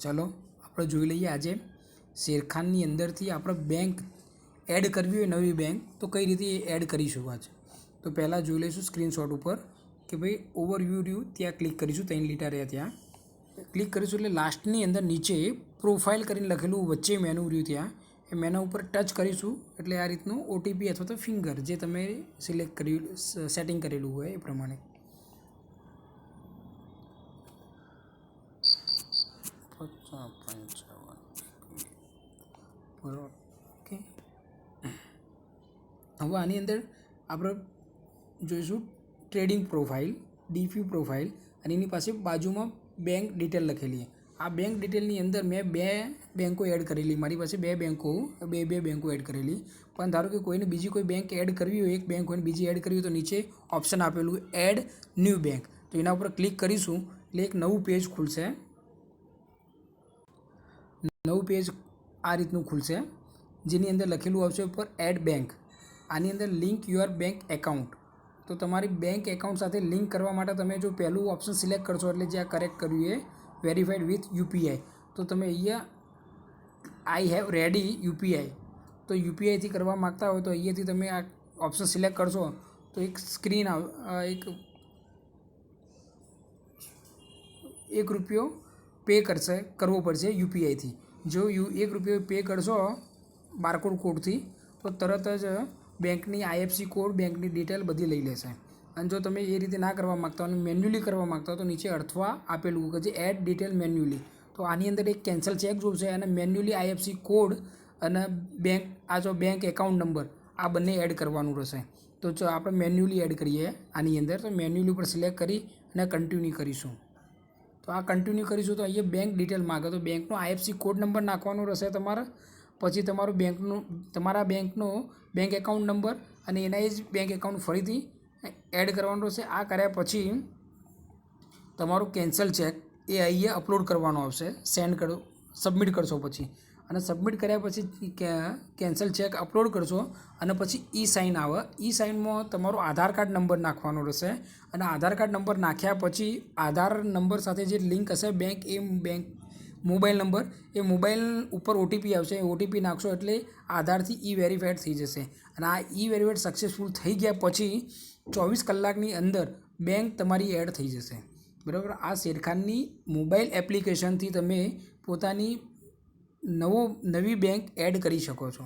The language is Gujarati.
चलो આપણે જોઈ લઈએ આજે શેરખાનની અંદરથી આપણે બેંક એડ કરવી હોય નવી બેંક તો કઈ રીતે એડ કરીશું આજે। તો પહેલાં જોઈ લઈશું સ્ક્રીનશોટ ઉપર કે ભાઈ ઓવરવ્યૂ રહ્યું ત્યાં ક્લિક કરીશું, 3 લીટા રહ્યા ત્યાં ક્લિક કરીશું એટલે લાસ્ટની અંદર નીચે પ્રોફાઇલ કરીને લખેલું વચ્ચે મેનુ રહ્યું ત્યાં એ મેનુ ઉપર ટચ કરીશું એટલે આ રીતનું ઓટીપી અથવા તો ફિંગર જે તમે સિલેક્ટ કર્યું સેટિંગ કરેલું હોય એ પ્રમાણે 55 ઓકે। હવે આની અંદર આપણે જોઈશું ટ્રેડિંગ પ્રોફાઇલ, ડીપી પ્રોફાઇલ અને એની પાસે બાજુમાં બેંક ડિટેલ લખેલી છે। આ બેંક ડિટેલની અંદર મેં 2 બેંકો એડ કરેલી, મારી પાસે 2 બેંકો એડ કરેલી। પણ ધારો કે કોઈને બીજી કોઈ બેંક એડ કરવી હોય, એક બેંક હોય બીજી એડ કરવી હોય તો નીચે ઓપ્શન આપેલું એડ ન્યૂ બેંક, તો એના ઉપર ક્લિક કરીશું એટલે એક નવું પેજ ખુલશે। નવું પેજ આ રીતનું ખુલશે જેની અંદર લખેલું આવશે ઉપર એડ બેંક। આની અંદર લિંક યોર બેંક એકાઉન્ટ, તો તમારી બેંક એકાઉન્ટ સાથે લિંક કરવા માટે તમે જો પહેલું ઓપ્શન સિલેક્ટ કરશો એટલે જે આ કરેક્ટ કર્યું એ વેરીફાઈડ વિથ યુપીઆઈ, તો તમે અહીંયા આઈ હેવ રેડી યુપીઆઈ, તો યુપીઆઈથી કરવા માગતા હોય તો અહીંયાથી તમે આ ઓપ્શન સિલેક્ટ કરશો તો એક સ્ક્રીન એક રૂપિયો પે કરવો પડશે યુપીઆઈથી। જો ₹1 પે કરશો બારકોડ કોડથી તો તરત જ બેંકની આઈએફસી કોડ, બેંકની ડિટેલ બધી લઈ લેશે। અને જો તમે એ રીતે ના કરવા માગતા હો અને મેન્યુઅલી કરવા માગતા હો તો નીચે અર્થવા આપેલું કે જે એડ ડિટેલ મેન્યુઅલી, તો આની અંદર એક કેન્સલ ચેક જોશે અને મેન્યુઅલી આઈએફસી કોડ અને બેંક એકાઉન્ટ નંબર આ બંને એડ કરવાનું રહેશે। તો જો આપણે મેન્યુઅલી એડ કરીએ આની અંદર, તો મેન્યુઅલી ઉપર સિલેક્ટ કરી અને કન્ટિન્યુ કરીશું। તો આ કન્ટિન્યુ કરીશું તો અહીંયા બેંક ડિટેલ માગે તો બેંકનો આઈએફસી કોડ નંબર નાખવાનો રહેશે તમારે, પછી તમારા બેંકનો બેંક એકાઉન્ટ નંબર અને એના જ બેંક એકાઉન્ટ ફરીથી એડ કરવાનો રહેશે। આ કર્યા પછી તમારું કેન્સલ ચેક એ અહીંયા અપલોડ કરવાનો આવશે, સબમિટ કરશો પછી, અને સબમિટ કર્યા પછી કેન્સલ ચેક અપલોડ કરશો અને પછી ઈ સાઇન આવે। ઈ સાઇનમાં તમારો આધાર કાર્ડ નંબર નાખવાનો રહેશે અને આધાર કાર્ડ નંબર નાખ્યા પછી આધાર નંબર સાથે જે લિંક હશે બેંક મોબાઈલ નંબર, એ મોબાઈલ ઉપર ઓટીપી આવશે, એ ઓટીપી નાખશો એટલે આધારથી ઈ વેરીફાઈડ થઈ જશે। અને આ ઈ વેરીફાઈડ સક્સેસફુલ થઈ ગયા પછી 24 કલાકની અંદર બેંક તમારી એડ થઈ જશે, બરાબર। આ શેરખાનની મોબાઈલ એપ્લિકેશનથી તમે પોતાની નવી બેંક એડ કરી શકો છો।